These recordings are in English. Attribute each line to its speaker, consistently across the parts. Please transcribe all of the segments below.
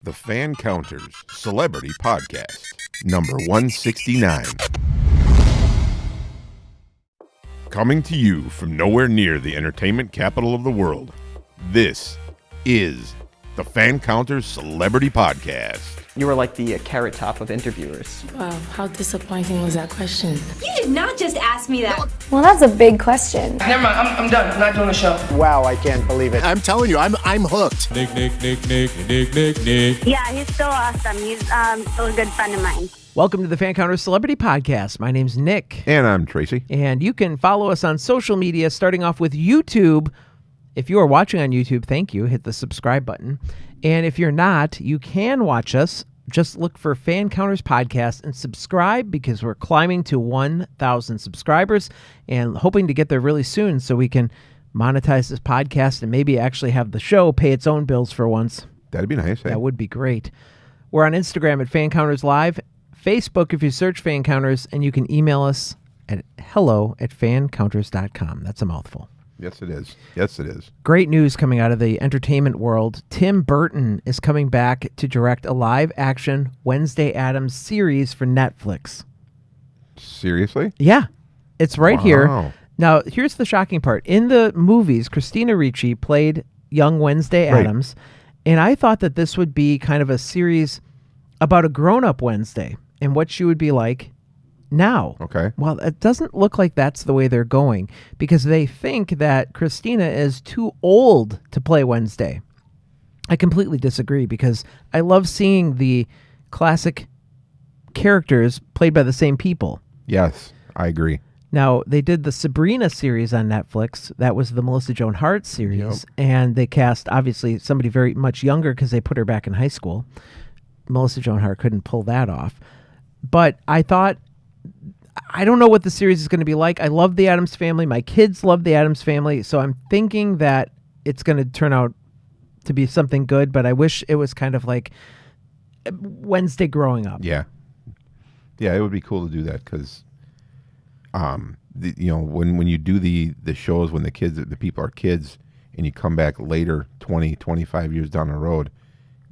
Speaker 1: The Fancounters Celebrity Podcast, number 169. Coming to you from nowhere near the entertainment capital of the world, this is the Fancounters Celebrity Podcast.
Speaker 2: You were like the carrot top of interviewers.
Speaker 3: Wow, how disappointing was that question?
Speaker 4: You did not just ask me that.
Speaker 5: Well, that's a big question.
Speaker 6: Never mind, I'm done. I'm not doing the show.
Speaker 7: Wow, I can't believe it.
Speaker 8: I'm telling you, I'm hooked.
Speaker 9: Nick.
Speaker 10: Yeah, he's so awesome. He's still a good friend of mine.
Speaker 11: Welcome to the Fancounters Celebrity Podcast. My name's Nick.
Speaker 1: And I'm Tracy.
Speaker 11: And you can follow us on social media, starting off with YouTube. If you are watching on YouTube, thank you. Hit the subscribe button. And if you're not, you can watch us. Just look for Fancounters Podcast and subscribe because we're climbing to 1,000 subscribers and hoping to get there really soon so we can monetize this podcast and maybe actually have the show pay its own bills for once.
Speaker 1: That'd be nice. Eh?
Speaker 11: That would be great. We're on Instagram at Fancounters Live, Facebook if you search Fancounters, and you can email us at hello@fancounters.com. That's a mouthful.
Speaker 1: Yes, it is. Yes, it is.
Speaker 11: Great news coming out of the entertainment world. Tim Burton is coming back to direct a live-action Wednesday Addams series for Netflix.
Speaker 1: Seriously?
Speaker 11: Yeah. It's right here.
Speaker 1: Wow.
Speaker 11: Now, here's the shocking part. In the movies, Christina Ricci played young Wednesday Addams, and I thought that this would be kind of a series about a grown-up Wednesday and what she would be like now.
Speaker 1: Okay.
Speaker 11: Well, it doesn't look like that's the way they're going because they think that Christina is too old to play Wednesday. I completely disagree because I love seeing the classic characters played by the same people.
Speaker 1: Yes, I agree.
Speaker 11: Now, they did the Sabrina series on Netflix. That was the Melissa Joan Hart series. And they cast, obviously, somebody very much younger because they put her back in high school. Melissa Joan Hart couldn't pull that off. But I thought, I don't know what the series is going to be like. I love the Addams Family. My kids love the Addams Family. So I'm thinking that it's going to turn out to be something good. But I wish it was kind of like Wednesday growing up.
Speaker 1: Yeah. Yeah, it would be cool to do that because, when you do the shows when the people are kids and you come back later, 20, 25 years down the road,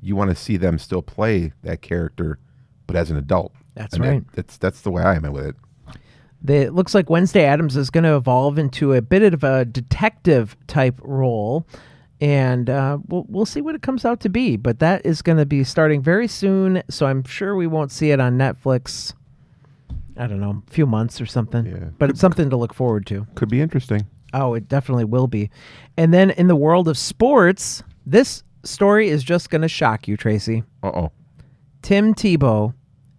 Speaker 1: you want to see them still play that character, but as an adult.
Speaker 11: That's right.
Speaker 1: That's the way I am with it.
Speaker 11: It looks like Wednesday Addams is going to evolve into a bit of a detective-type role, and we'll see what it comes out to be. But that is going to be starting very soon, so I'm sure we won't see it on Netflix, I don't know, a few months or something.
Speaker 1: Yeah.
Speaker 11: But it's something to look forward to.
Speaker 1: Could be interesting.
Speaker 11: Oh, it definitely will be. And then in the world of sports, this story is just going to shock you, Tracy.
Speaker 1: Uh-oh.
Speaker 11: Tim Tebow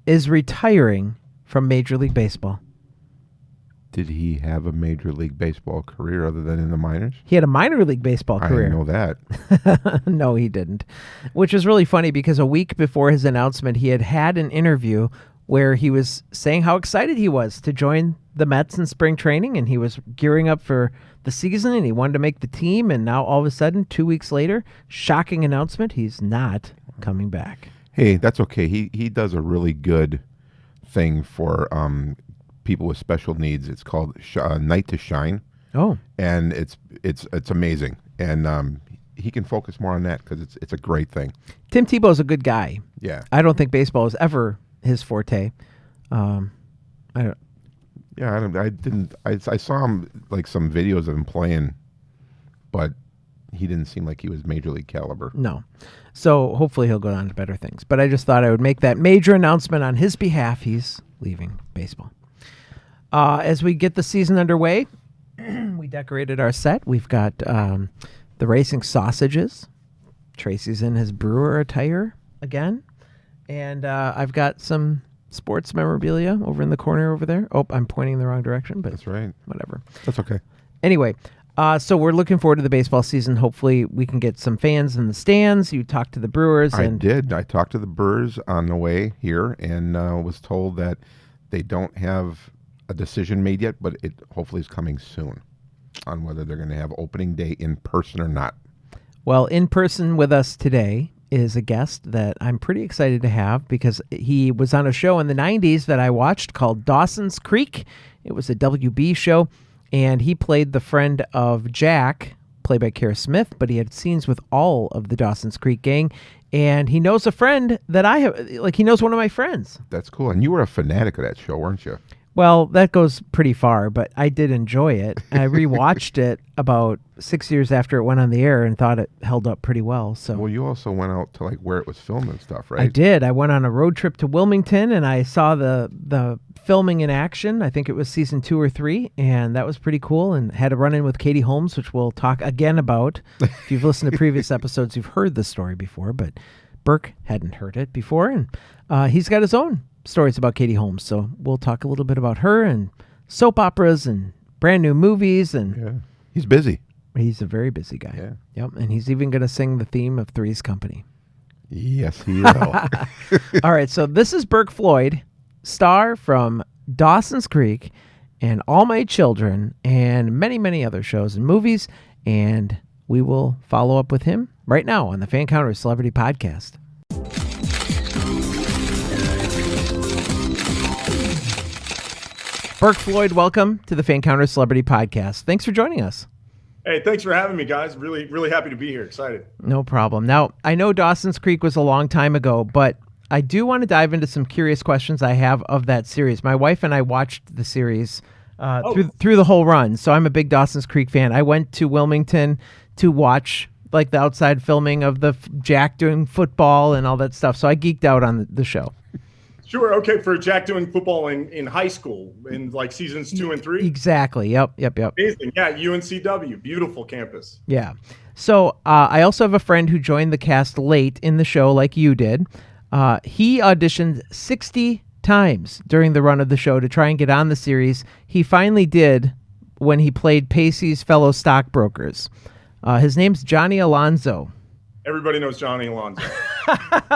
Speaker 11: is retiring from Major League Baseball.
Speaker 1: Did he have a Major League Baseball career other than in the minors?
Speaker 11: He had a minor league baseball career.
Speaker 1: I didn't know that.
Speaker 11: No, he didn't. Which is really funny because a week before his announcement, he had an interview where he was saying how excited he was to join the Mets in spring training, and he was gearing up for the season, and he wanted to make the team, and now all of a sudden, 2 weeks later, shocking announcement, he's not coming back.
Speaker 1: Hey, that's okay. He does a really good thing for people with special needs. It's called Night to Shine.
Speaker 11: Oh,
Speaker 1: and it's amazing, and he can focus more on that because it's a great thing.
Speaker 11: Tim Tebow's a good guy.
Speaker 1: Yeah,
Speaker 11: I don't think baseball is ever his forte. I saw him like some videos of him playing, but he didn't seem like he was major league caliber. No. So hopefully he'll go on to better things. But I just thought I would make that major announcement on his behalf. He's leaving baseball. As we get the season underway, we decorated our set. We've got the racing sausages. Tracy's in his brewer attire again. And I've got some sports memorabilia over in the corner over there. Oh, I'm pointing in the wrong direction, but
Speaker 1: that's right.
Speaker 11: Whatever.
Speaker 1: That's okay.
Speaker 11: Anyway, so we're looking forward to the baseball season. Hopefully we can get some fans in the stands. You talked to the Brewers.
Speaker 1: I did. I talked to the Brewers on the way here and was told that they don't have a decision made yet, but it hopefully is coming soon on whether they're going to have opening day in person or not.
Speaker 11: Well, in person with us today is a guest that I'm pretty excited to have because he was on a show in the 90s that I watched called Dawson's Creek. It was a WB show, and he played the friend of Jack, played by Kara Smith, but he had scenes with all of the Dawson's Creek gang, and he knows a friend that I have. Like, he knows one of my friends.
Speaker 1: That's cool. And you were a fanatic of that show, weren't you?
Speaker 11: Well, that goes pretty far, but I did enjoy it. I rewatched it about 6 years after it went on the air and thought it held up pretty well. So,
Speaker 1: well, you also went out to like where it was filmed and stuff, right?
Speaker 11: I did. I went on a road trip to Wilmington, and I saw the filming in action. I think it was season 2 or 3, and that was pretty cool. And had a run-in with Katie Holmes, which we'll talk again about. If you've listened to previous episodes, you've heard the story before, but Bourke hadn't heard it before, and he's got his own stories about Katie Holmes. So we'll talk a little bit about her and soap operas and brand new movies. And
Speaker 1: yeah, he's busy.
Speaker 11: He's a very busy guy.
Speaker 1: Yeah.
Speaker 11: Yep. And he's even going to sing the theme of Three's Company.
Speaker 1: Yes, he will.
Speaker 11: All right. So this is Bourke Floyd, star from Dawson's Creek and All My Children and many, many other shows and movies. And we will follow up with him right now on the Fancounters Celebrity Podcast. Bourke Floyd, welcome to the Fancounters Celebrity Podcast. Thanks for joining us.
Speaker 5: Hey, thanks for having me, guys. Really, really happy to be here. Excited.
Speaker 11: No problem. Now, I know Dawson's Creek was a long time ago, but I do want to dive into some curious questions I have of that series. My wife and I watched the series through the whole run, so I'm a big Dawson's Creek fan. I went to Wilmington to watch like the outside filming of the Jack doing football and all that stuff, so I geeked out on the show.
Speaker 5: Sure. Okay. For Jack doing football in high school in like seasons 2 and 3.
Speaker 11: Exactly. Yep.
Speaker 5: Amazing. Yeah. UNCW. Beautiful campus.
Speaker 11: Yeah. So I also have a friend who joined the cast late in the show like you did. He auditioned 60 times during the run of the show to try and get on the series. He finally did when he played Pacey's fellow stockbrokers. His name's Johnny Alonzo.
Speaker 5: Everybody knows Johnny Alonzo.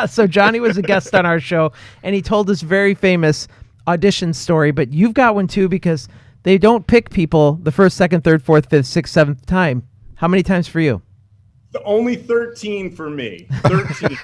Speaker 11: So Johnny was a guest on our show, and he told this very famous audition story, but you've got one too, because they don't pick people the first, second, third, fourth, fifth, sixth, seventh time. How many times for you?
Speaker 5: Only 13 for me. 13.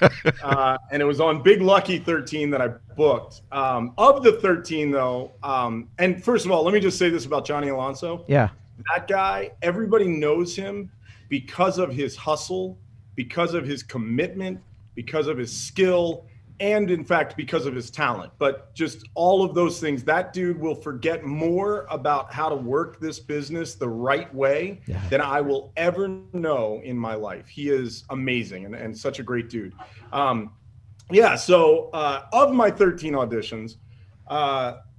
Speaker 5: And it was on Big Lucky 13 that I booked. Of the 13, though, and first of all, let me just say this about Johnny Alonzo.
Speaker 11: Yeah.
Speaker 5: That guy, everybody knows him because of his hustle, because of his commitment, because of his skill, and in fact, because of his talent. But just all of those things, that dude will forget more about how to work this business the right way than I will ever know in my life. He is amazing and such a great dude. So of my 13 auditions,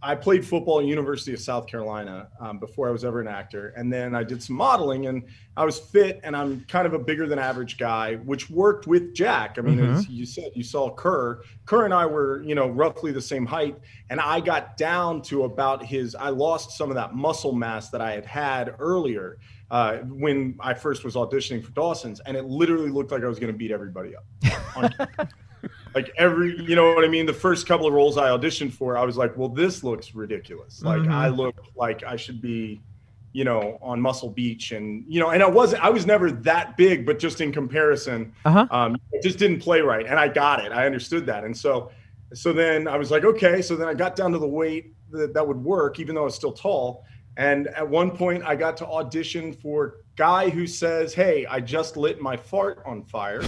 Speaker 5: I played football at University of South Carolina before I was ever an actor. And then I did some modeling, and I was fit, and I'm kind of a bigger than average guy, which worked with Jack. I mean, as you said, you saw Kerr. Kerr and I were, roughly the same height. And I got down to about I lost some of that muscle mass that I had earlier when I first was auditioning for Dawson's. And it literally looked like I was going to beat everybody up. Like you know what I mean? The first couple of roles I auditioned for, I was like, well, this looks ridiculous. Like I look like I should be, on Muscle Beach and, and I was never that big, but just in comparison, it just didn't play right. And I got it. I understood that. And so then I was like, okay. So then I got down to the weight that would work, even though I was still tall. And at one point I got to audition for guy who says, hey, I just lit my fart on fire.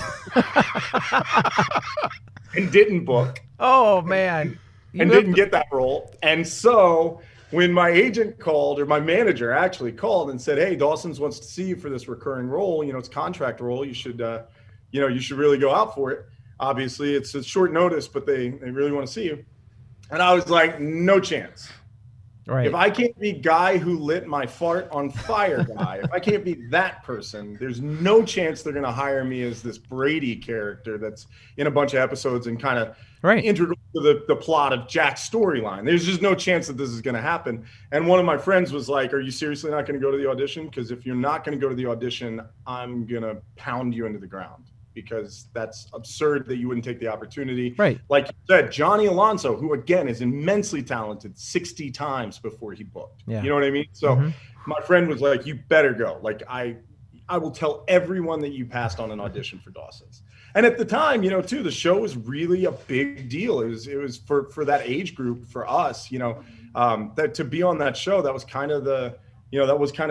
Speaker 5: And didn't book.
Speaker 11: Oh, man.
Speaker 5: And didn't get that role. And so when my agent called, or my manager actually called and said, hey, Dawson's wants to see you for this recurring role. It's a contract role. You should, you should really go out for it. Obviously, it's a short notice, but they really want to see you. And I was like, no chance. Right. If I can't be guy who lit my fart on fire guy, if I can't be that person, there's no chance they're going to hire me as this Brady character that's in a bunch of episodes and kind of integral to the plot of Jack's storyline. There's just no chance that this is going to happen. And one of my friends was like, are you seriously not going to go to the audition? Because if you're not going to go to the audition, I'm going to pound you into the ground. Because that's absurd that you wouldn't take the opportunity. Right. Like you said, Johnny Alonzo, who again is immensely talented, 60 times before he booked. Yeah. You know what I mean? So my friend was like, you better go. Like I will tell everyone that you passed on an audition for Dawson's. And at the time, too, the show was really a big deal. It was for that age group, for us, that to be on that show, that was kind of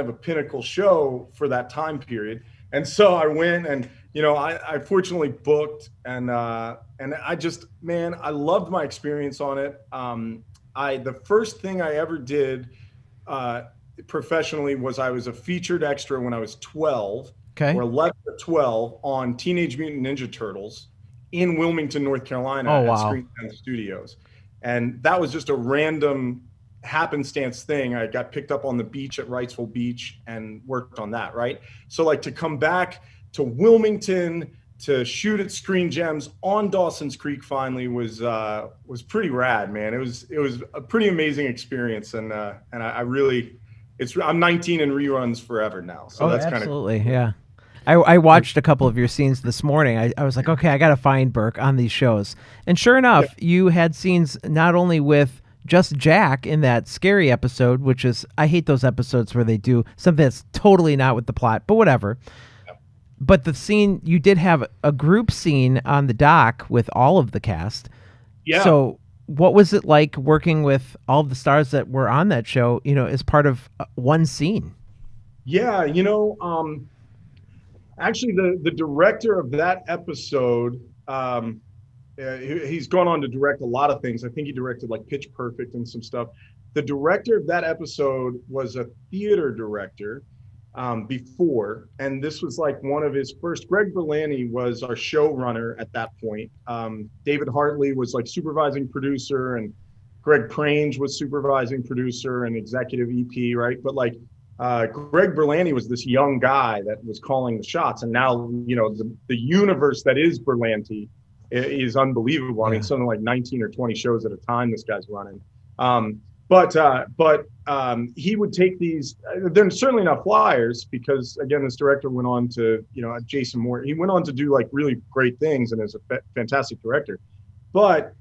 Speaker 5: a pinnacle show for that time period. And so I went, and I fortunately booked, and I just, man, I loved my experience on it. The first thing I ever did professionally was I was a featured extra when I was 12 or 11 or 12 on Teenage Mutant Ninja Turtles in Wilmington, North Carolina at Screen 10 Studios. And that was just a random happenstance thing. I got picked up on the beach at Wrightsville Beach and worked on that, right? So like to come back to Wilmington to shoot at Screen Gems on Dawson's Creek finally was pretty rad, man. It was a pretty amazing experience, and I really, I'm 19 and reruns forever now, so that's kind of
Speaker 11: absolutely cool. Yeah. I watched a couple of your scenes this morning. I was like, okay, I got to find Bourke on these shows, and sure enough, you had scenes not only with just Jack in that scary episode, which is, I hate those episodes where they do something that's totally not with the plot, but whatever. But the scene, you did have a group scene on the dock with all of the cast.
Speaker 5: Yeah.
Speaker 11: So what was it like working with all of the stars that were on that show, as part of one scene?
Speaker 5: Yeah, actually the director of that episode, he's gone on to direct a lot of things. I think he directed like Pitch Perfect and some stuff. The director of that episode was a theater director before, and this was like one of his first. Greg Berlanti was our showrunner at that point. David Hartley was like supervising producer, and Greg Prange was supervising producer and executive EP, right? But like Greg Berlanti was this young guy that was calling the shots, and now the universe that is Berlanti is unbelievable. I mean, something like 19 or 20 shows at a time this guy's running. But he would take these, they're certainly not flyers, because again, this director went on to, Jason Moore, he went on to do like really great things and is a fantastic director. But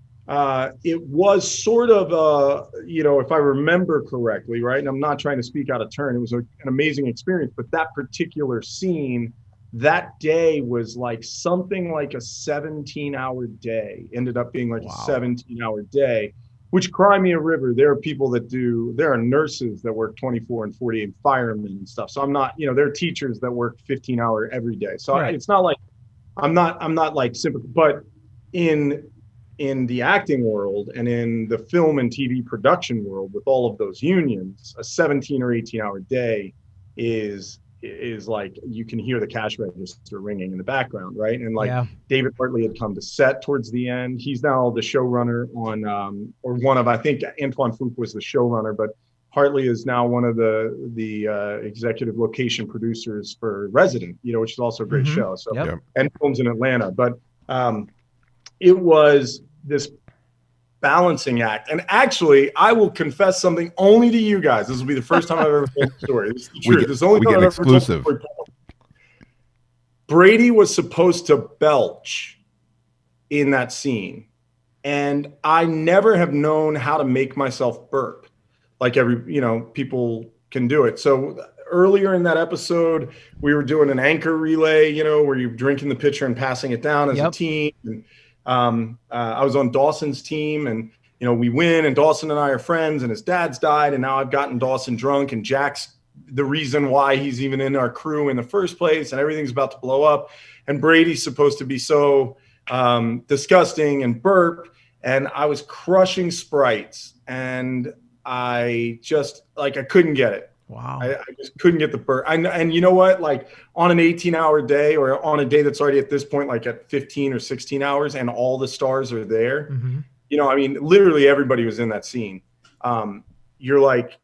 Speaker 5: it was sort of if I remember correctly, right, and I'm not trying to speak out of turn, it was an amazing experience, but that particular scene, that day was like something like a 17-hour day, ended up being like a 17-hour day. Which, cry me a river, there are people there are nurses that work 24 and 48, firemen and stuff. So I'm not, there are teachers that work 15-hour every day. So it's not like, I'm not like simple, but in the acting world and in the film and TV production world with all of those unions, a 17 or 18-hour day is like, you can hear the cash register ringing in the background, right? And like David Hartley had come to set towards the end. He's now the showrunner on, or one of, I think Antoine Fuqua was the showrunner, but Hartley is now one of the executive location producers for Resident, which is also a great show. So and films in Atlanta. But it was this balancing act. And actually, I will confess something only to you guys. This will be the first time I've ever told the story. This is the truth. This is the only time I've ever told the story. Brady was supposed to belch in that scene, and I never have known how to make myself burp like people can do it. So earlier in that episode, we were doing an anchor relay, where you're drinking the pitcher and passing it down as a team. And I was on Dawson's team, and we win, and Dawson and I are friends, and his dad's died, and now I've gotten Dawson drunk, and Jack's the reason why he's even in our crew in the first place, and everything's about to blow up, and Brady's supposed to be so disgusting and burp, and I was crushing Sprites, and I just I couldn't get it.
Speaker 11: Wow.
Speaker 5: I just couldn't get the burp. And you know what? Like on an 18-hour day, or on a day that's already at this point, like at 15 or 16 hours, and all the stars are there, I mean, literally everybody was in that scene. You're like,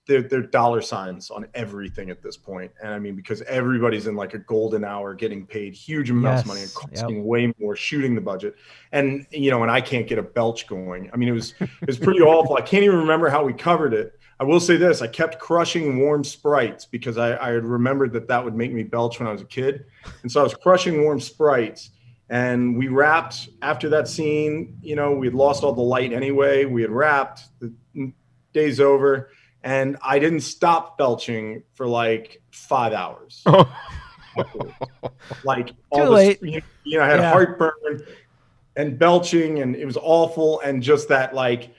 Speaker 5: they're dollar signs on everything at this point. And I mean, because everybody's in like a golden hour, getting paid huge amounts of money and costing way more, shooting the budget. And, and I can't get a belch going. I mean, it was pretty awful. I can't even remember how we covered it. I will say this, I kept crushing warm Sprites because I had remembered that would make me belch when I was a kid. And so I was crushing warm Sprites, and we wrapped after that scene. We had lost all the light anyway. We had wrapped, the day's over, and I didn't stop belching for like 5 hours. Like all this, I had heartburn and belching, and it was awful. And just that, like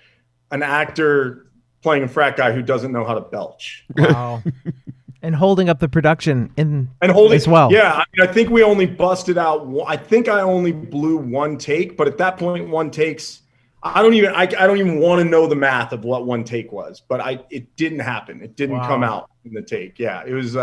Speaker 5: an actor playing a frat guy who doesn't know how to belch.
Speaker 11: Wow. And holding up the production as well.
Speaker 5: Yeah, I think we only busted out. I think I only blew one take, but at that point, one takes. I don't even want to know the math of what one take was, but it didn't happen. It didn't come out in the take. Yeah, it was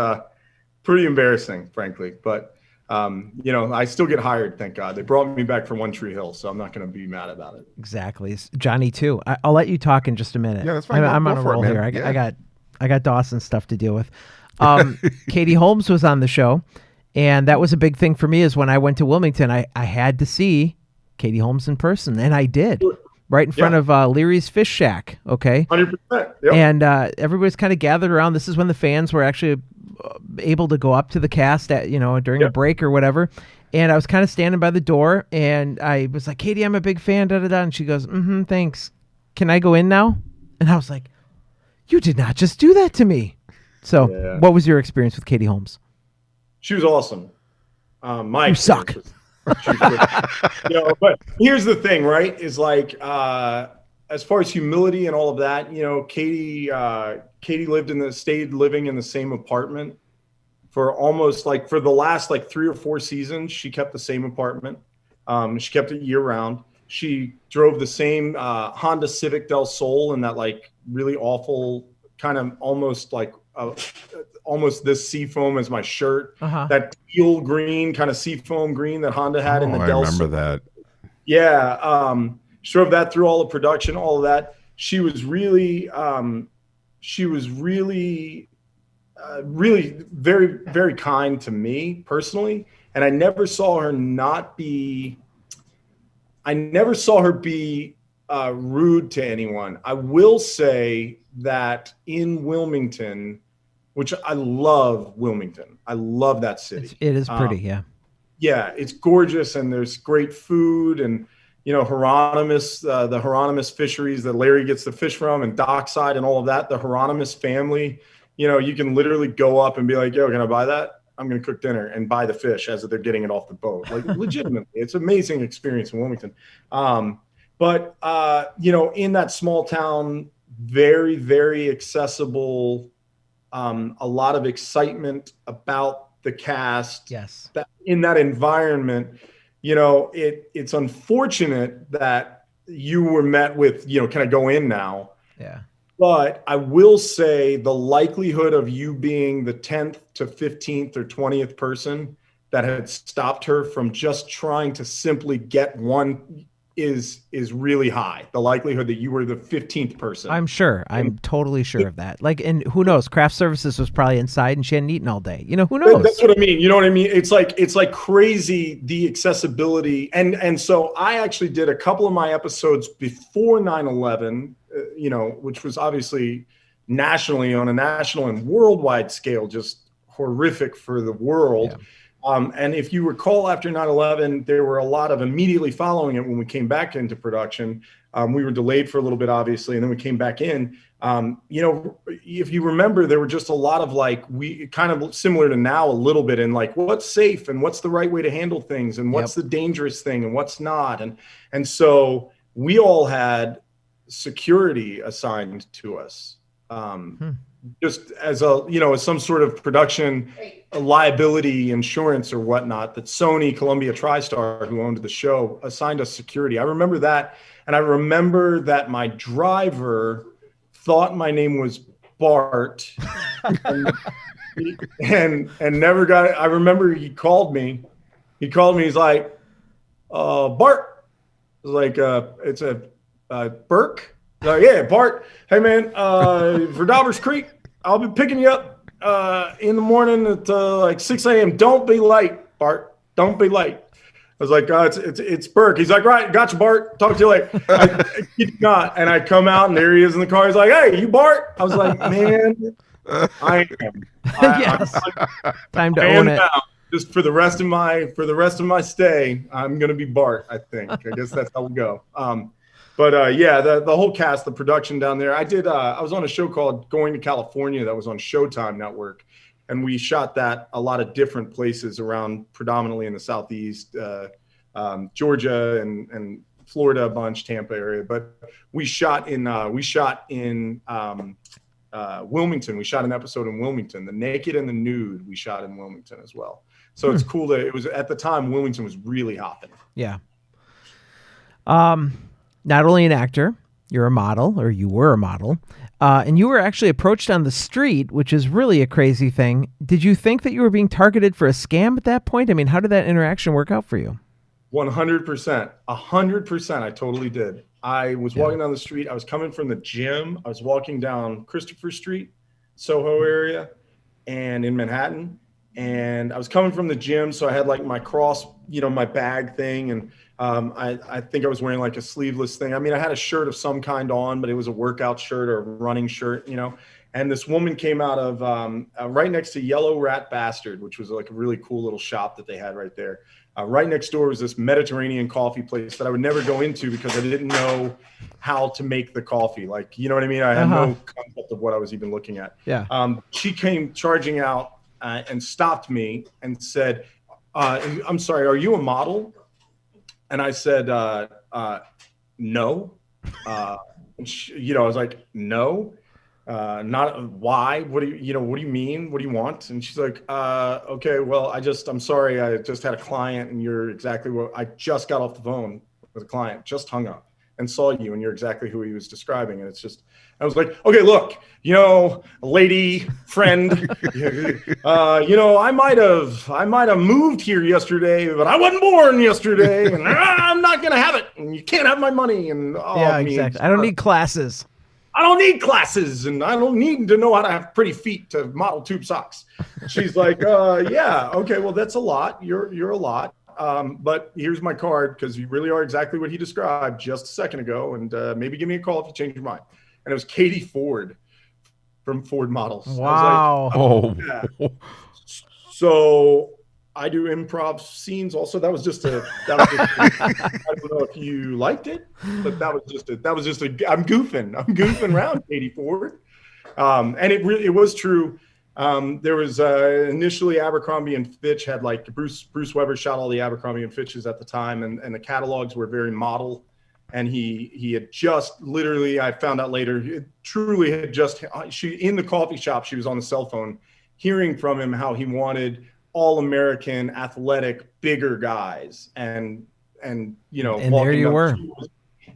Speaker 5: pretty embarrassing, frankly. But I still get hired. Thank God they brought me back for One Tree Hill, so I'm not going to be mad about it.
Speaker 11: Exactly, it's Johnny too. I'll let you talk in just a minute.
Speaker 1: Yeah, that's fine.
Speaker 11: I'm on a roll here. I got Dawson stuff to deal with. Katie Holmes was on the show, and that was a big thing for me. Is when I went to Wilmington, I had to see Katie Holmes in person, and I did. Right in front of Leary's Fish Shack, okay?
Speaker 5: 100%. Yep.
Speaker 11: And everybody's kind of gathered around. This is when the fans were actually able to go up to the cast at during a break or whatever. And I was kind of standing by the door, and I was like, Katie, I'm a big fan, da-da-da. And she goes, thanks. Can I go in now? And I was like, you did not just do that to me. So what was your experience with Katie Holmes?
Speaker 5: She was awesome.
Speaker 11: You suck.
Speaker 5: But here's the thing, right? Is like as far as humility and all of that, Katie stayed living in the same apartment for almost for the last 3 or 4 seasons. She kept the same apartment. She kept it year round. She drove the same Honda Civic Del Sol in that really awful kind of almost this seafoam as my shirt, that teal green kind of seafoam green that Honda had in the Del Sol.
Speaker 1: I remember that.
Speaker 5: Yeah. She drove that through all the production, all of that. She was really really very, very kind to me personally. And I never saw her be rude to anyone. I will say that in Wilmington, which I love Wilmington. I love that city.
Speaker 11: It is pretty, yeah.
Speaker 5: Yeah, it's gorgeous, and there's great food, and Hieronymus, the Hieronymus fisheries that Larry gets the fish from, and Dockside and all of that. The Hieronymus family, you can literally go up and be like, "Yo, can I buy that? I'm going to cook dinner," and buy the fish as they're getting it off the boat. Legitimately, it's an amazing experience in Wilmington. But in that small town, very, very accessible. A lot of excitement about the cast.
Speaker 11: Yes.
Speaker 5: That in that environment, it's unfortunate that you were met with, can I go in now?
Speaker 11: Yeah.
Speaker 5: But I will say the likelihood of you being the 10th to 15th or 20th person that had stopped her from just trying to simply get one is really high. The likelihood that you were the 15th person.
Speaker 11: I'm sure. I'm totally sure of that. And who knows? Craft services was probably inside and she hadn't eaten all day. Who knows?
Speaker 5: That's what I mean. You know what I mean? It's like crazy, the accessibility. And so I actually did a couple of my episodes before 9/11, which was obviously nationally on a national and worldwide scale, just horrific for the world. Yeah. And if you recall, after 9/11, there were a lot of immediately following it when we came back into production. We were delayed for a little bit, obviously, and then we came back in. If you remember, there were just a lot of we kind of similar to now a little bit in what's safe and what's the right way to handle things and what's the dangerous thing and what's not. And so we all had security assigned to us. Just as as some sort of production liability insurance or whatnot that Sony, Columbia TriStar, who owned the show, assigned us security. I remember that. And I remember that my driver thought my name was Bart and never got it. I remember he called me. He's like, Bart. I was like, it's a Bourke. Yeah, Bart. Hey, man, for Daubers Creek, I'll be picking you up in the morning at 6 a.m. Don't be late, Bart. Don't be late. I was like, it's Bourke. He's like, right, gotcha, Bart. Talk to you later. I kid not. And I come out, and there he is in the car. He's like, hey, you Bart? I was like, man, I am.
Speaker 11: Yes. Time to own it.
Speaker 5: Now. Just for the rest of my stay, I'm gonna be Bart. I think. I guess that's how we go. But yeah, the whole cast, the production down there. I was on a show called Going to California that was on Showtime Network, and we shot that a lot of different places around, predominantly in the Southeast, Georgia and Florida a bunch, Tampa area. But we shot in Wilmington. We shot an episode in Wilmington. The Naked and the Nude we shot in Wilmington as well. So it's cool that it was at the time Wilmington was really hopping.
Speaker 11: Yeah. Not only an actor, you're a model, or you were a model, and you were actually approached on the street, which is really a crazy thing. Did you think that you were being targeted for a scam at that point? I mean, how did that interaction work out for you?
Speaker 5: 100%. 100%. I totally did. I was walking down the street. I was coming from the gym. I was walking down Christopher Street, Soho area, and in Manhattan. And I was coming from the gym, so I had like my cross, my bag thing, and I think I was wearing like a sleeveless thing. I mean, I had a shirt of some kind on, but it was a workout shirt or a running shirt, And this woman came out of right next to Yellow Rat Bastard, which was like a really cool little shop that they had right there. Right next door was this Mediterranean coffee place that I would never go into because I didn't know how to make the coffee. Like, you know what I mean? I had no concept of what I was even looking at.
Speaker 11: Yeah.
Speaker 5: She came charging out and stopped me and said, I'm sorry, are you a model? And I said, no. And she, I was like, no, not why. What do you mean? What do you want? And she's like, okay, well, I'm sorry. I just had a client and you're exactly what I just got off the phone with a client, just hung up and saw you and you're exactly who he was describing. And it's just, I was like, okay, look, lady friend, I might have moved here yesterday, but I wasn't born yesterday, and I'm not gonna have it. And you can't have my money. And
Speaker 11: exactly. I don't need classes.
Speaker 5: I don't need classes, and I don't need to know how to have pretty feet to model tube socks. She's like, yeah, okay, well, that's a lot. You're a lot. But here's my card because you really are exactly what he described just a second ago, and maybe give me a call if you change your mind. And it was Katie Ford from Ford Models.
Speaker 11: Wow.
Speaker 5: I was like, yeah. So I do improv scenes also. I don't know if you liked it, but that was just I'm goofing around Katie Ford. And it was true. There was initially Abercrombie and Fitch had like Bruce Weber shot all the Abercrombie and Fitches at the time, and the catalogs were very model. And he had just literally, I found out later, truly had just, in the coffee shop, she was on the cell phone hearing from him how he wanted all-American, athletic, bigger guys. And there you were.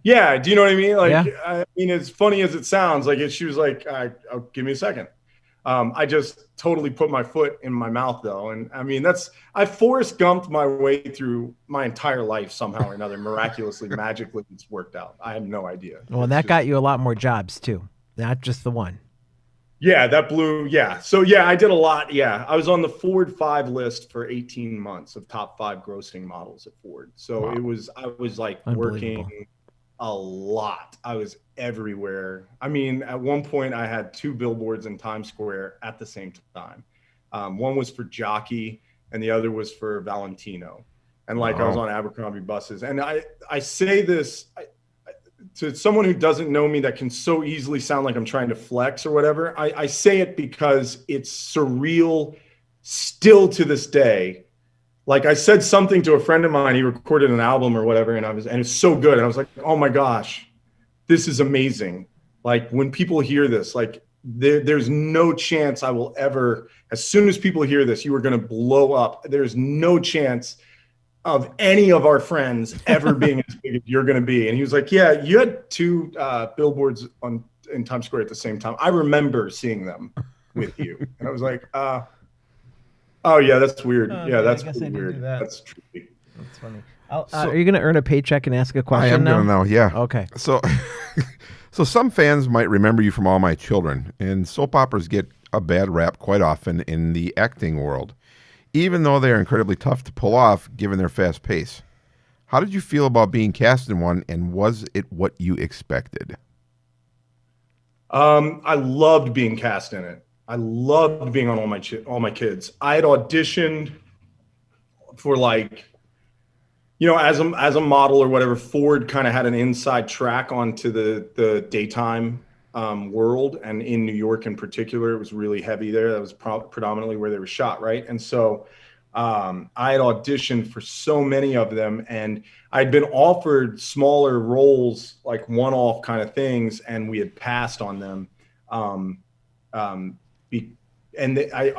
Speaker 5: Yeah. Do you know what I mean? Like, yeah. I mean, as funny as it sounds, like she was like, give me a second. I just totally put my foot in my mouth though. And I mean, I Forrest Gumped my way through my entire life somehow or another. Miraculously, magically, it's worked out. I have no idea.
Speaker 11: Well, that got you a lot more jobs too. Not just the one.
Speaker 5: Yeah, that blew. Yeah. So yeah, I did a lot. Yeah. I was on the Ford 5 list for 18 months of top 5 grossing models at Ford. So wow. I was like working a lot. I was everywhere. I mean, at one point I had 2 billboards in Times Square at the same time. One was for Jockey and the other was for Valentino. And like, I was on Abercrombie buses. And I say this to someone who doesn't know me that can so easily sound like I'm trying to flex or whatever. I say it because it's surreal still to this day. Like I said something to a friend of mine, he recorded an album or whatever, and it's so good. And I was like, oh my gosh, this is amazing. Like when people hear this, like there's no chance I will ever, as soon as people hear this, you are going to blow up. There's no chance of any of our friends ever being as big as you're going to be. And he was like, yeah, you had 2 billboards in Times Square at the same time. I remember seeing them with you. And I was like, oh yeah, that's weird. Yeah, that's weird. That's tricky.
Speaker 11: That's funny. Are you going to earn a paycheck and ask a question?
Speaker 1: I am going to know. Yeah.
Speaker 11: Okay.
Speaker 1: So some fans might remember you from All My Children, and soap operas get a bad rap quite often in the acting world, even though they are incredibly tough to pull off given their fast pace. How did you feel about being cast in one, and was it what you expected?
Speaker 5: I loved being cast in it. I loved being on All My Kids. I had auditioned for like, as a model or whatever. Ford kind of had an inside track onto the daytime world, and in New York in particular, it was really heavy there. That was predominantly where they were shot, right? And so I had auditioned for so many of them, and I'd been offered smaller roles, like one-off kind of things, and we had passed on them. I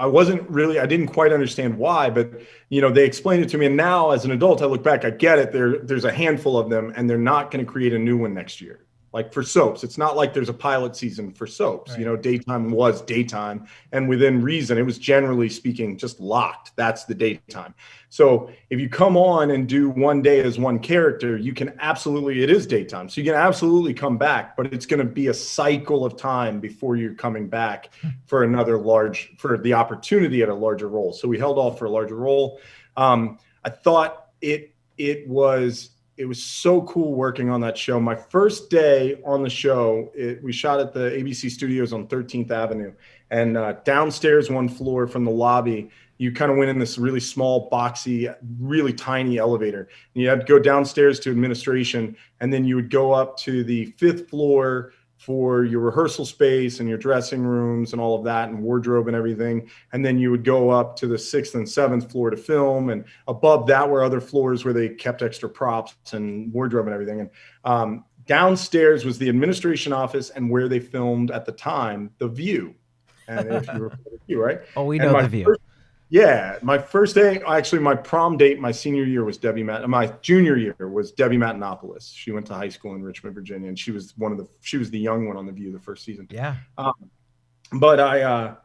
Speaker 5: wasn't really, I didn't quite understand why, but they explained it to me. And now as an adult, I look back, I get it. There's a handful of them, and they're not going to create a new one next year. Like for soaps, it's not like there's a pilot season for soaps. Right. Daytime was daytime, and within reason, it was generally speaking just locked. That's the daytime. So if you come on and do one day as one character, you can absolutely, it is daytime. So you can absolutely come back, but it's going to be a cycle of time before you're coming back for for the opportunity at a larger role. So we held off for a larger role. I thought it was so cool working on that show. My first day on the show, we shot at the ABC studios on 13th Avenue, and downstairs one floor from the lobby, you kind of went in this really small, boxy, really tiny elevator. And you had to go downstairs to administration, and then you would go up to the 5th floor for your rehearsal space and your dressing rooms and all of that, and wardrobe and everything. And then you would go up to the 6th and 7th floor to film. And above that were other floors where they kept extra props and wardrobe and everything. And downstairs was the administration office and where they filmed at the time, The View. And if you were The View, right?
Speaker 11: Oh, we know The View.
Speaker 5: My first day, actually my prom date, my senior year was my junior year was Debbie Matenopoulos. She went to high school in Richmond, Virginia, and she was the young one on The View the first season. Yeah. But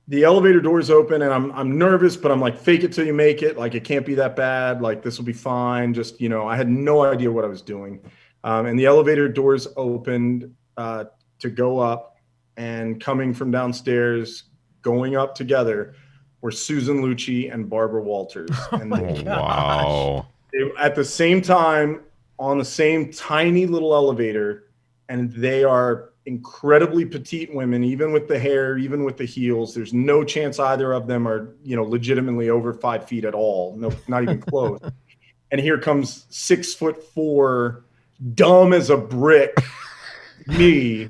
Speaker 5: the elevator doors open, and I'm nervous, but I'm like, fake it till you make it. Like, it can't be that bad. Like, this will be fine. Just, I had no idea what I was doing. And the elevator doors opened to go up, and coming from downstairs, going up together, were Susan Lucci and Barbara Walters. And
Speaker 1: wow.
Speaker 5: At the same time, on the same tiny little elevator, and they are incredibly petite women, even with the hair, even with the heels. There's no chance either of them are, legitimately over 5 feet at all. No, not even close. And here comes 6'4", dumb as a brick, me.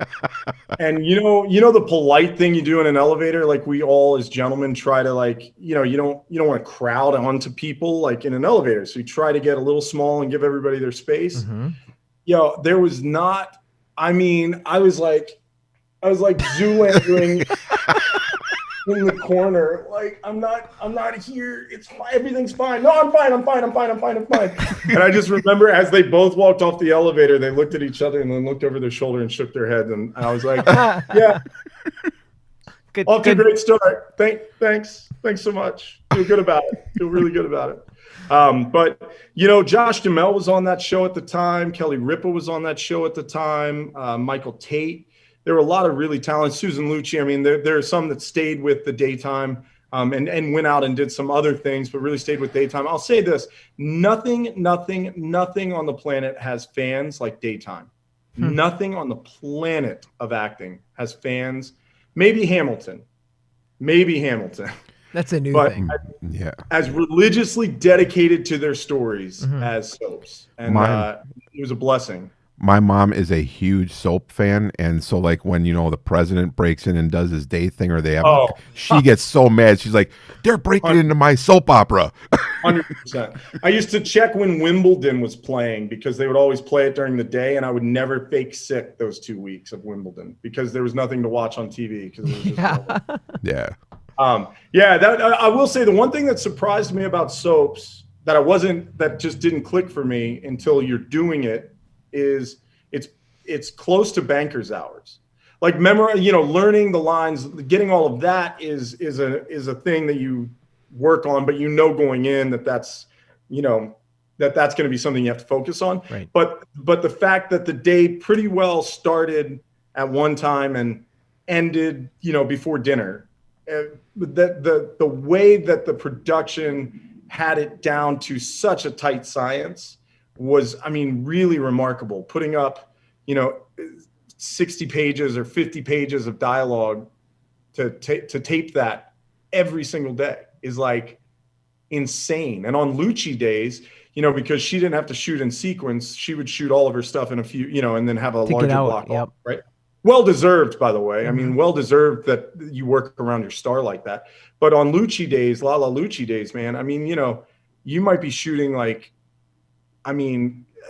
Speaker 5: And the polite thing you do in an elevator, like we all as gentlemen try to, like, you don't want to crowd onto people like in an elevator, so you try to get a little small and give everybody their space. There was not, I was like Zoolander in the corner, like, I'm not here, it's fine, everything's fine, no, I'm fine. And I just remember as they both walked off the elevator, they looked at each other and then looked over their shoulder and shook their heads, and I was like, yeah, off to a great start, thanks so much, feel really good about it. But Josh Duhamel was on that show at the time, Kelly Ripa was on that show at the time, Michael Tate. There were a lot of really talented. Susan Lucci. There are some that stayed with the daytime and went out and did some other things, but really stayed with daytime. I'll say this: nothing on the planet has fans like daytime. Nothing on the planet of acting has fans. Maybe Hamilton.
Speaker 11: That's a new thing.
Speaker 5: As religiously dedicated to their stories as soaps, and it was a blessing.
Speaker 1: My mom is a huge soap fan, and so like when the president breaks in and does his day thing, or they have, she gets so mad. She's like, "They're breaking into my soap opera."
Speaker 5: 100%. I used to check when Wimbledon was playing because they would always play it during the day, and I would never fake sick those 2 weeks of Wimbledon because there was nothing to watch on TV because it was just I will say the one thing that surprised me about soaps that just didn't click for me until you're doing it is it's close to banker's hours. Like learning the lines, getting all of that is a thing that you work on, but going in that's that's going to be something you have to focus on.
Speaker 11: Right.
Speaker 5: But the fact that the day pretty well started at one time and ended before dinner, the way that the production had it down to such a tight science was, really remarkable. Putting up, 60 pages or 50 pages of dialogue to tape that every single day is like insane. And on Lucci days, because she didn't have to shoot in sequence, she would shoot all of her stuff in a few, and then have a larger block off, right? Well deserved, by the way. Well deserved that you work around your star like that. But on Lucci days, Lucci days, man, you might be shooting like,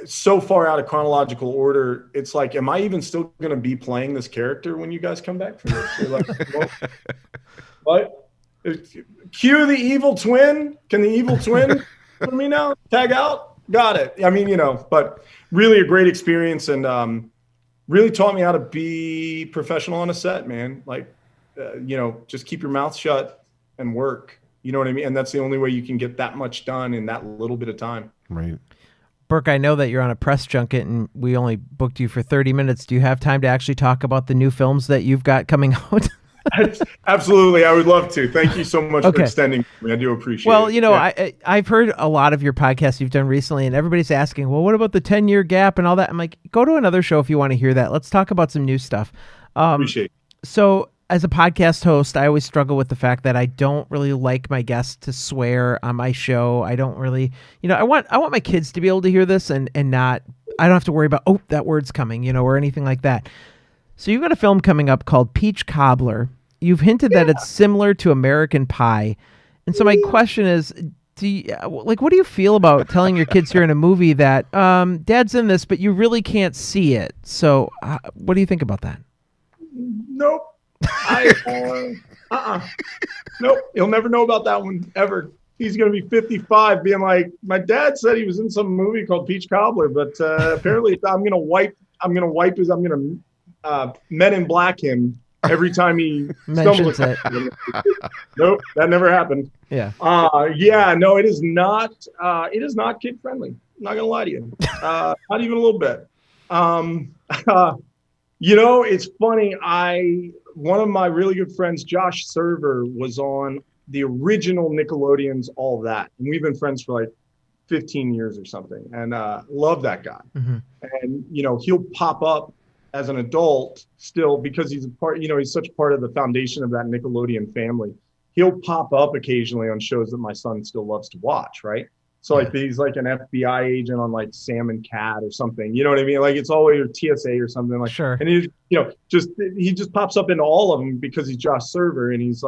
Speaker 5: so far out of chronological order. It's like, am I even still going to be playing this character when you guys come back from this? You're like, well, what? Cue the evil twin. Can the evil twin for me now? Tag out? Got it. I mean, but really a great experience, and really taught me how to be professional on a set, man. Like, just keep your mouth shut and work. You know what I mean? And that's the only way you can get that much done in that little bit of time.
Speaker 1: Right.
Speaker 11: Bourke, I know that you're on a press junket and we only booked you for 30 minutes. Do you have time to actually talk about the new films that you've got coming out?
Speaker 5: Absolutely. I would love to. Thank you so much for extending me. I do appreciate it.
Speaker 11: Well, I've heard a lot of your podcasts you've done recently, and everybody's asking, well, what about the 10-year gap and all that? I'm like, go to another show if you want to hear that. Let's talk about some new stuff.
Speaker 5: Appreciate it.
Speaker 11: So as a podcast host, I always struggle with the fact that I don't really like my guests to swear on my show. I don't really, I want my kids to be able to hear this and not, I don't have to worry about, oh, that word's coming, or anything like that. So you've got a film coming up called Peach Cobbler. You've hinted that it's similar to American Pie. And so my question is, what do you feel about telling your kids you're in a movie that Dad's in this, but you really can't see it? So what do you think about that?
Speaker 5: Nope. Nope. You'll never know about that one ever. He's going to be 55 being like, my dad said he was in some movie called Peach Cobbler, but apparently I'm going to Men in Black him every time he stumbles. Nope, that never happened.
Speaker 11: Yeah.
Speaker 5: No, it is not. It is not kid friendly. I'm not gonna lie to you. Not even a little bit. It's funny. One of my really good friends, Josh Server, was on the original Nickelodeon's All That, and we've been friends for like 15 years or something, and love that guy. Mm-hmm. And he'll pop up as an adult still because he's a part, he's such part of the foundation of that Nickelodeon family. He'll pop up occasionally on shows that my son still loves to watch, right? So like he's like an FBI agent on like Sam and Cat or something. You know what I mean? Like it's always TSA or something like.
Speaker 11: Sure.
Speaker 5: And he just pops up into all of them because he's Josh Server and he's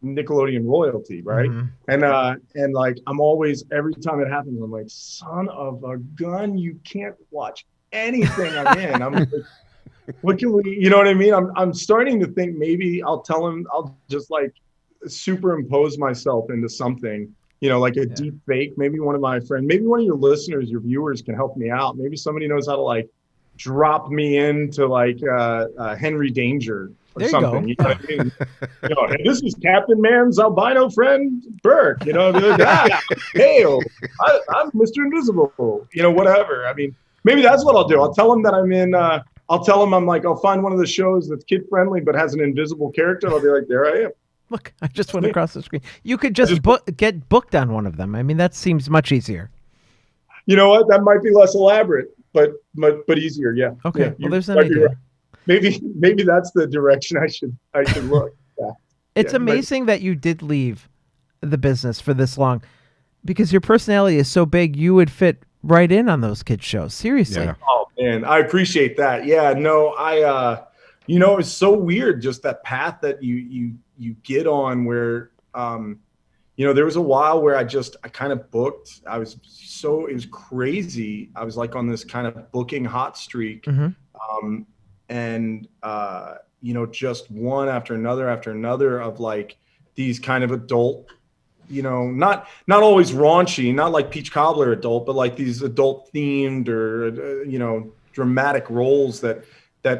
Speaker 5: Nickelodeon royalty, right? Mm-hmm. And like I'm always, every time it happens, I'm like, son of a gun, you can't watch anything I'm in. I'm like, what can we? You know what I mean? I'm starting to think maybe I'll tell him. I'll just like superimpose myself into something. Like a deep fake. Maybe one of my friends, maybe one of your listeners, your viewers can help me out. Maybe somebody knows how to like drop me into like Henry Danger or something. You know what I mean? Hey, this is Captain Man's albino friend Bourke. Be like, hail! I'm Mr. Invisible. Whatever. I mean, maybe that's what I'll do. I'll tell him that I'm in. I'll tell him I'm like, I'll find one of the shows that's kid friendly but has an invisible character. I'll be like, there I am.
Speaker 11: Look, I just went across the screen. You could just get booked on one of them. I mean, that seems much easier.
Speaker 5: You know what? That might be less elaborate, but easier. Yeah.
Speaker 11: Okay.
Speaker 5: Yeah,
Speaker 11: well, there's an idea.
Speaker 5: Right. Maybe that's the direction I should look. Yeah.
Speaker 11: It's amazing that you did leave the business for this long, because your personality is so big. You would fit right in on those kids shows. Seriously.
Speaker 5: Yeah. Oh man, I appreciate that. Yeah. No, it's so weird, just that path that you get on where, there was a while where I kind of booked. It was crazy. I was like on this kind of booking hot streak. Mm-hmm. Just one after another of like these kind of adult, not always raunchy, not like Peach Cobbler adult, but like these adult themed or, dramatic roles that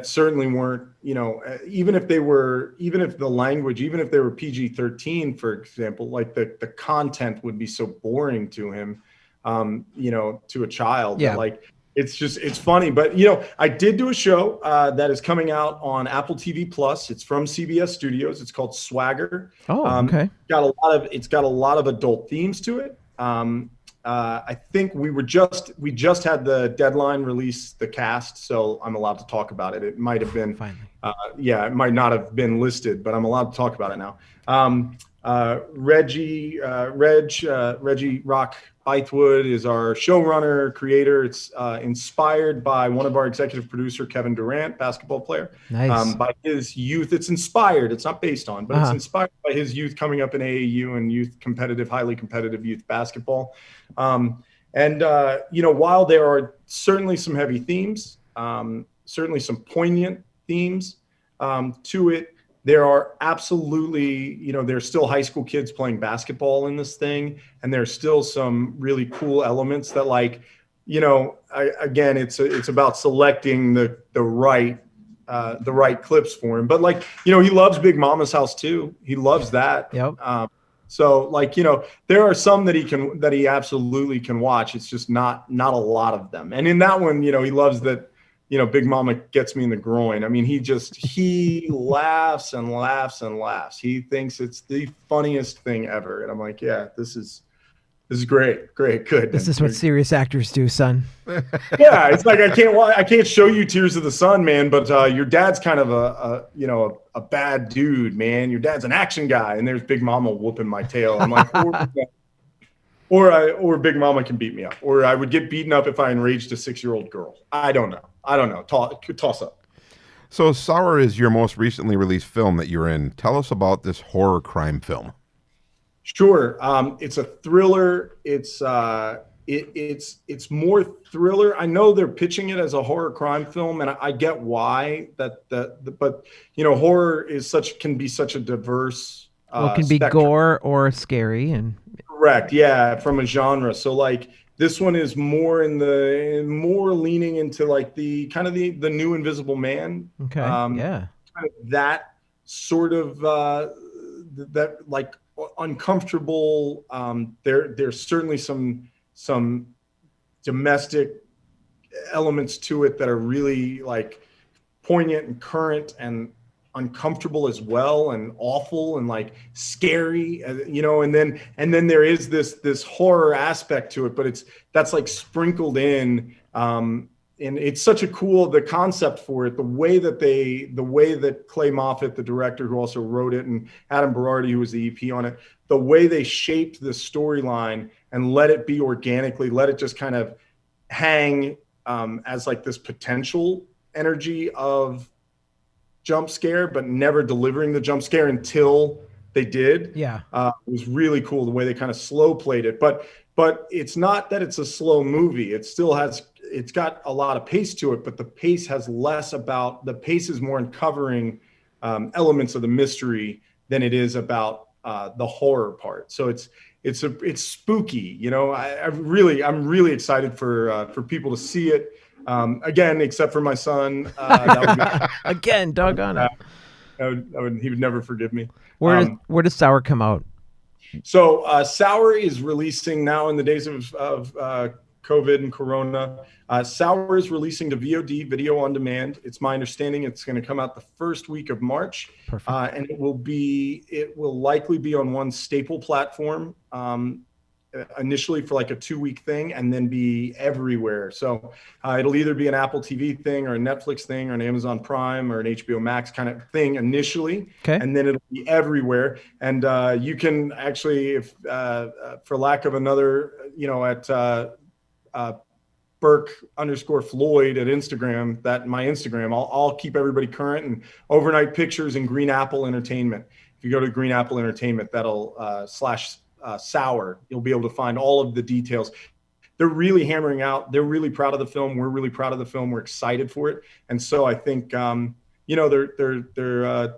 Speaker 5: certainly weren't, even if they were PG-13, for example, like the content would be so boring to him, to a child.
Speaker 11: Yeah.
Speaker 5: Like, it's funny, but I did do a show that is coming out on Apple TV Plus. It's from CBS Studios. It's called Swagger.
Speaker 11: Oh, okay.
Speaker 5: It's got a lot of adult themes to it. I think we just had the deadline release the cast, so I'm allowed to talk about it. It might have been, it might not have been listed, but I'm allowed to talk about it now. Reggie Rock Bythewood is our showrunner, creator. It's inspired by one of our executive producer, Kevin Durant, basketball player.
Speaker 11: Nice.
Speaker 5: By his youth. It's inspired. It's not based on, but it's inspired by his youth coming up in AAU and highly competitive youth basketball. And while there are certainly some heavy themes, certainly some poignant themes to it, there are absolutely, there's still high school kids playing basketball in this thing, and there's still some really cool elements that, like, again, it's about selecting the right clips for him. But, like, he loves Big Mama's House too. He loves that.
Speaker 11: Yep.
Speaker 5: So, like, there are some that he absolutely can watch. It's just not a lot of them. And in that one, he loves that. Big Mama gets me in the groin. I mean, he laughs and laughs and laughs. He thinks it's the funniest thing ever. And I'm like, yeah, this is great, good.
Speaker 11: This is what serious actors do, son.
Speaker 5: Yeah, it's like I can't show you Tears of the Sun, man, but your dad's kind of a bad dude, man. Your dad's an action guy, and there's Big Mama whooping my tail. I'm like, or Big Mama can beat me up, or I would get beaten up if I enraged a 6-year-old girl. I don't know. Toss up.
Speaker 1: So Sour is your most recently released film that you're in. Tell us about this horror crime film.
Speaker 5: Sure. It's a thriller. It's more thriller. I know they're pitching it as a horror crime film, and I get why but horror can be such a diverse
Speaker 11: it can be
Speaker 5: spectrum.
Speaker 11: Gore or scary, and
Speaker 5: correct, yeah, from a genre. So, like, this one is more leaning into, like, the kind of the new Invisible Man.
Speaker 11: Okay.
Speaker 5: Kind of that sort of that, like, uncomfortable. There's certainly some domestic elements to it that are really, like, poignant and current and uncomfortable as well, and awful and, like, scary, and then there is this horror aspect to it, but that's like sprinkled in, and it's such a cool, the concept for it, the way that Clay Moffat, the director who also wrote it, and Adam Berardi, who was the EP on it, the way they shaped the storyline and let it be organically, let it just kind of hang as, like, this potential energy of jump scare, but never delivering the jump scare until they did.
Speaker 11: Yeah.
Speaker 5: It was really cool the way they kind of slow played it, but it's not that it's a slow movie. It's got a lot of pace to it, but the pace is more uncovering elements of the mystery than it is about the horror part. So it's spooky, I'm really excited for people to see it. Again, except for my son.
Speaker 11: Again, doggone it.
Speaker 5: He would never forgive me.
Speaker 11: Where does Sour come out?
Speaker 5: So Sour is releasing now in the days of COVID and Corona. Sour is releasing to VOD, video on demand. It's my understanding it's going to come out the first week of March.
Speaker 11: Perfect.
Speaker 5: And it will likely be on one staple platform. Initially for, like, a 2-week thing, and then be everywhere. So it'll either be an Apple TV thing or a Netflix thing or an Amazon Prime or an HBO Max kind of thing initially. Okay. And then it'll be everywhere. And you can actually, if for lack of another, at Bourke_Floyd at Instagram, my Instagram, I'll keep everybody current, and overnight pictures in Green Apple Entertainment. If you go to Green Apple Entertainment, that'll /Sour, you'll be able to find all of the details. They're really hammering out. They're really proud of the film. We're really proud of the film. We're excited for it. And so I think, they're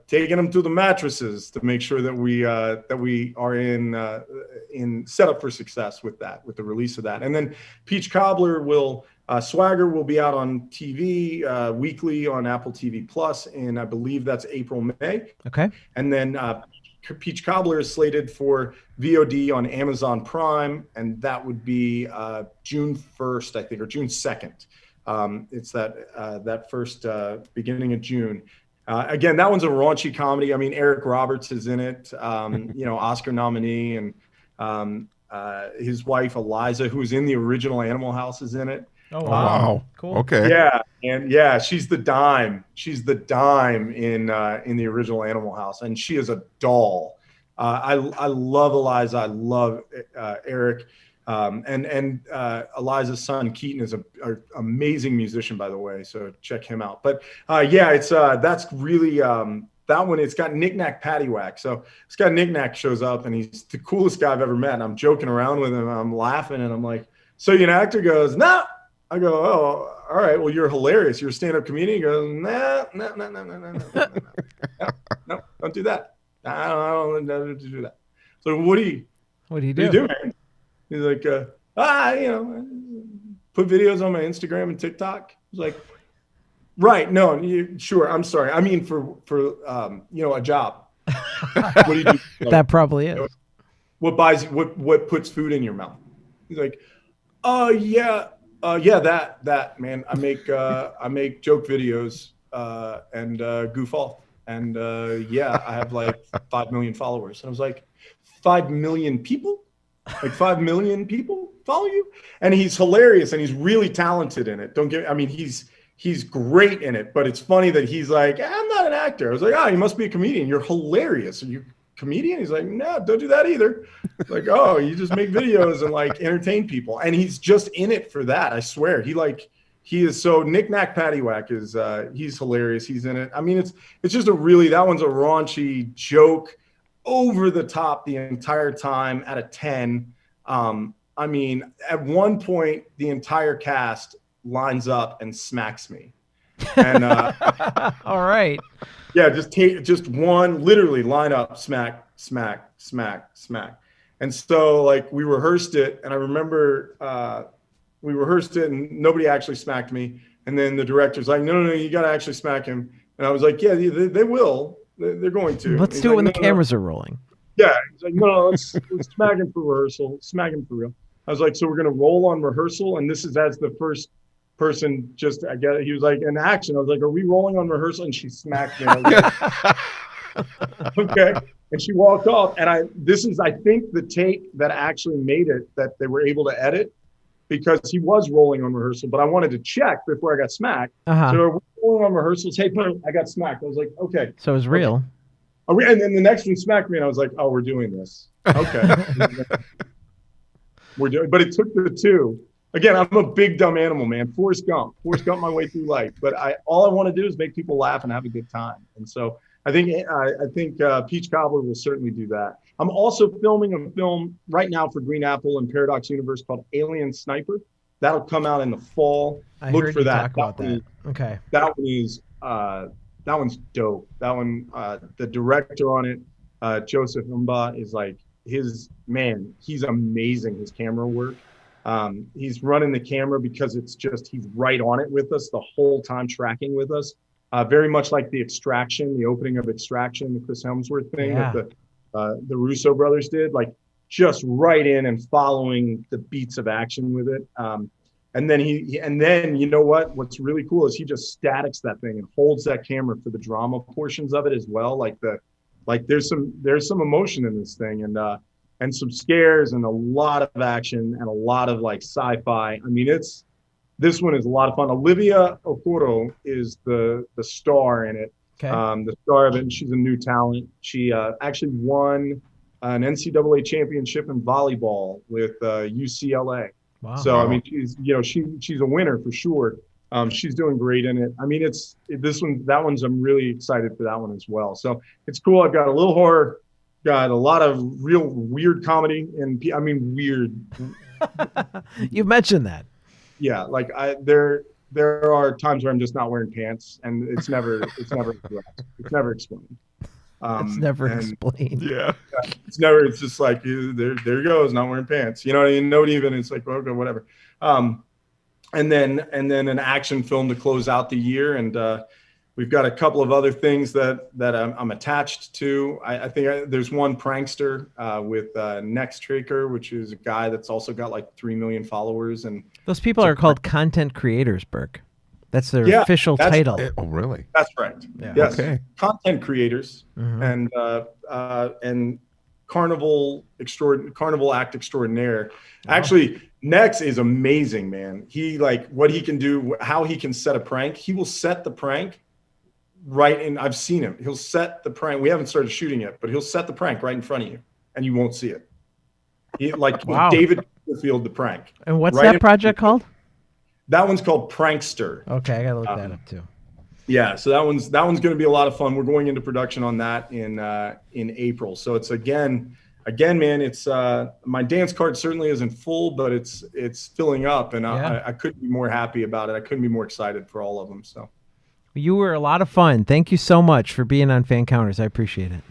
Speaker 5: taking them through the mattresses to make sure that we are in set up for success with the release of that. And then Peach Cobbler Swagger will be out on TV weekly on Apple TV Plus, and I believe that's April, May.
Speaker 11: Okay. And then
Speaker 5: Peach Cobbler is slated for VOD on Amazon Prime, and that would be June 1st, I think, or June 2nd. It's that first beginning of June. Again, that one's a raunchy comedy. I mean, Eric Roberts is in it, Oscar nominee, and his wife Eliza, who's in the original Animal House, is in it.
Speaker 1: Oh, wow.
Speaker 11: Cool.
Speaker 1: Okay.
Speaker 5: Yeah. And yeah, she's the dime. She's the dime in the original Animal House. And she is a doll. I love Eliza. I love Eric. And Eliza's son Keaton is an amazing musician, by the way. So check him out. But yeah, it's that's really that one. It's got Knick Knack Paddywhack. So it's got Knick Knack shows up, and he's the coolest guy I've ever met. And I'm joking around with him. I'm laughing, and I'm like, So an actor goes, nah. I go, oh, all right. Well, you're hilarious. You're a stand-up comedian. He goes, no, don't do that. I don't do that. So what do you do, man? He's like, put videos on my Instagram and TikTok. I was like, right. No, sure. I'm sorry. I mean, for a job. What do you do?
Speaker 11: That probably is.
Speaker 5: What puts food in your mouth? He's like, oh yeah. That man. I make joke videos and goof off. And I have like 5 million followers. And I was like, 5 million people? Like 5 million people follow you? And he's hilarious and he's really talented in it. He's great in it, but it's funny that he's like, I'm not an actor. I was like, you must be a comedian. You're hilarious. Are you a comedian? He's like, no, don't do that either. Like, oh, you just make videos and like entertain people. And he's just in it for that. I swear. He is so Knick Knack Paddywhack is he's hilarious. He's in it. I mean, it's just that one's a raunchy joke, over the top the entire time at a 10. I mean, at one point the entire cast lines up and smacks me. And
Speaker 11: all right.
Speaker 5: Yeah, just one, literally line up, smack, smack, smack, smack. And so like we rehearsed it, and I remember we rehearsed it and nobody actually smacked me. And then the director's like, no, you got to actually smack him. And I was like, yeah, they will. They're going to.
Speaker 11: Let's do it when the cameras are rolling.
Speaker 5: Yeah. He's like, no, let's smack him for rehearsal. Smack him for real. I was like, so we're going to roll on rehearsal. And this is as the first person he was like, in action. I was like, are we rolling on rehearsal? And she smacked me. I was like, okay. And she walked off. And this is, I think, the take that actually made it that they were able to edit, because he was rolling on rehearsal, but I wanted to check before I got smacked.
Speaker 11: Uh-huh.
Speaker 5: So we're rolling on rehearsals. Hey, I got smacked. I was like, okay.
Speaker 11: So it was real.
Speaker 5: Okay. And then the next one smacked me, and I was like, oh, we're doing this. Okay. But it took the two. Again, I'm a big dumb animal, man. Forrest Gump my way through life. But all I want to do is make people laugh and have a good time. And so I think Peach Cobbler will certainly do that. I'm also filming a film right now for Green Apple and Paradox Universe called Alien Sniper. That'll come out in the fall. Look for that.
Speaker 11: Talk about that. Okay.
Speaker 5: That one is that one's dope. That one, the director on it, Joseph Umba, is like he's amazing. His camera work. He's running the camera because he's right on it with us the whole time, tracking with us. Very much like the opening of Extraction, the Chris Hemsworth thing that the Russo brothers did, like just right in and following the beats of action with it. And then you know what's really cool is he just statics that thing and holds that camera for the drama portions of it as well. Like there's some emotion in this thing and some scares and a lot of action and a lot of like sci-fi. I mean, this one is a lot of fun. Olivia Okoro is the star in it.
Speaker 11: Okay.
Speaker 5: The star of it, and she's a new talent. She actually won an NCAA championship in volleyball with UCLA.
Speaker 11: Wow.
Speaker 5: So I mean, she's a winner for sure. She's doing great in it. I mean, I'm really excited for that one as well. So it's cool. I've got a little horror, got a lot of real weird comedy, and I mean weird.
Speaker 11: You mentioned that.
Speaker 5: Yeah, like there are times where I'm just not wearing pants, and it's never addressed. It's never explained.
Speaker 11: It's never explained.
Speaker 5: Yeah, it's just like there he goes, not wearing pants. You know what I mean? Nobody even. It's like, okay, whatever. And then an action film to close out the year, and we've got a couple of other things that I'm attached to. I think there's one Prankster with Next Traker, which is a guy that's also got like 3 million followers, and
Speaker 11: those people are called content creators, Bourke. That's their official title.
Speaker 1: Oh, really?
Speaker 5: That's right.
Speaker 11: Yeah.
Speaker 5: Yes.
Speaker 1: Okay.
Speaker 5: Content creators and Carnival Act Extraordinaire. Wow. Actually, Nex is amazing, man. He what he can do, how he can set a prank. He will set the prank right in. I've seen him. He'll set the prank. We haven't started shooting yet, but he'll set the prank right in front of you, and you won't see it.
Speaker 11: Wow.
Speaker 5: David Copperfield, the prank.
Speaker 11: And what's that project called?
Speaker 5: That one's called Prankster.
Speaker 11: Okay, I gotta look that up too.
Speaker 5: Yeah, so that one's going to be a lot of fun. We're going into production on that in April. So it's again again, man, it's my dance card certainly isn't full, but it's filling up, and I couldn't be more happy about it. I couldn't be more excited for all of them. So
Speaker 11: you were a lot of fun. Thank you so much for being on Fancounters. I appreciate it.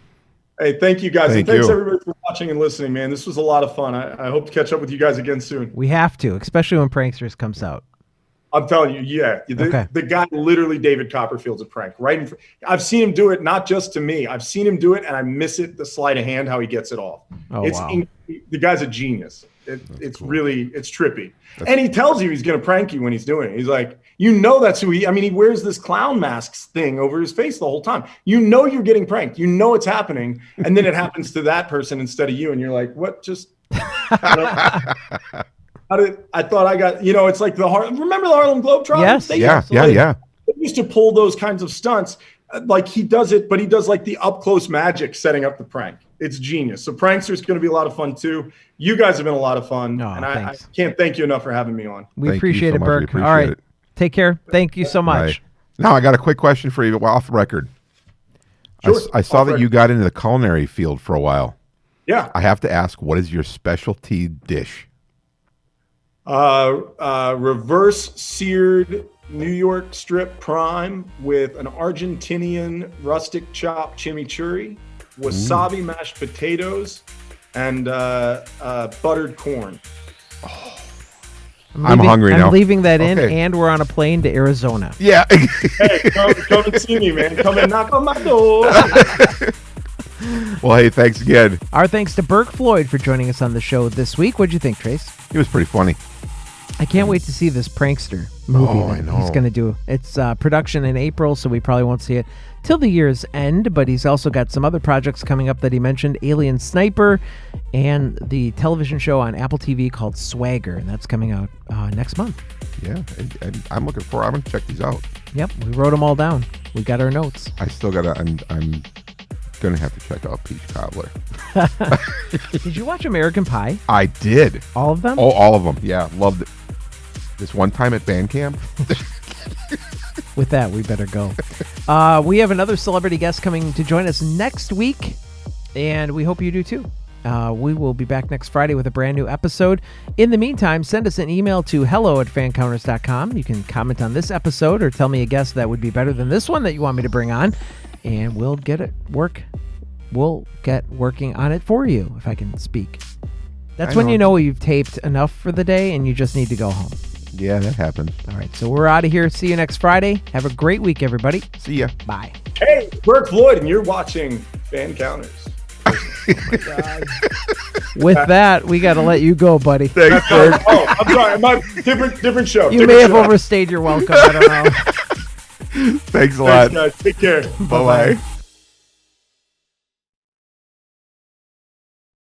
Speaker 5: Hey, thank you guys, and thanks everybody for watching and listening, man. This was a lot of fun. I hope to catch up with you guys again soon.
Speaker 11: We have to, especially when Pranksters comes out.
Speaker 5: I'm telling you, yeah. The guy literally David Copperfield's a prank. I've seen him do it, not just to me. I've seen him do it, and I miss it, the sleight of hand, how he gets it off.
Speaker 11: Oh, wow.
Speaker 5: The guy's a genius. It's cool. It's trippy. And he tells you he's going to prank you when he's doing it. He's like, that's who he wears this clown masks thing over his face the whole time. You're getting pranked. It's happening. And then it happens to that person instead of you. And you're like, what just... I thought I got, it's like remember the Harlem Globetrotters?
Speaker 11: Yes.
Speaker 1: Yeah.
Speaker 5: They used to pull those kinds of stunts. Like he does it, but he does like the up close magic setting up the prank. It's genius. So Prankster's going to be a lot of fun too. You guys have been a lot of fun. And I can't thank you enough for having me on.
Speaker 11: We appreciate it, Bourke. All right. Take care. Thank you so much.
Speaker 1: Right. Now I got a quick question for you off the record. Sure. I saw that you got into the culinary field for a while.
Speaker 5: Yeah.
Speaker 1: I have to ask, what is your specialty dish?
Speaker 5: Reverse seared New York strip prime with an Argentinian rustic chopped chimichurri, wasabi mashed potatoes, and buttered corn.
Speaker 1: I'm hungry now.
Speaker 11: I'm leaving that in, and we're on a plane to Arizona.
Speaker 1: Yeah.
Speaker 5: Hey, come and see me, man. Come and knock on my door.
Speaker 1: Well, hey, thanks again.
Speaker 11: Our thanks to Bourke Floyd for joining us on the show this week. What'd you think, Trace?
Speaker 1: He was pretty funny.
Speaker 11: I can't wait to see this Prankster movie that he's going to do. It's production in April, so we probably won't see it till the year's end, but he's also got some other projects coming up that he mentioned, Alien Sniper and the television show on Apple TV called Swagger, and that's coming out next month.
Speaker 1: Yeah, and I'm looking forward. I'm going to check these out.
Speaker 11: Yep, we wrote them all down. We got our notes.
Speaker 1: I still got to, I'm going to have to check out Peach Cobbler.
Speaker 11: Did you watch American Pie?
Speaker 1: I did.
Speaker 11: All of them?
Speaker 1: Oh, all of them. Yeah, loved it. This one time at band camp.
Speaker 11: With that, we better go. We have another celebrity guest coming to join us next week, and we hope you do too. We will be back next Friday with a brand new episode. In the meantime, send us an email to hello@fancounters.com. You can comment on this episode or tell me a guest that would be better than this one that you want me to bring on, and we'll get working on it for you, if I can speak. That's when you know you've taped enough for the day and you just need to go home.
Speaker 1: Yeah, that happens.
Speaker 11: All right, so we're out of here. See you next Friday. Have a great week, everybody.
Speaker 1: See ya.
Speaker 11: Bye.
Speaker 5: Hey, Bourke Floyd, and you're watching Fancounters.
Speaker 11: Oh my God. With that, we got to let you go, buddy.
Speaker 1: Thanks, Bourke.
Speaker 5: Oh, I'm sorry. Different show.
Speaker 11: You may have overstayed your welcome. I don't know.
Speaker 1: Thanks a lot.
Speaker 5: Thanks, guys. Take care.
Speaker 1: Bye-bye.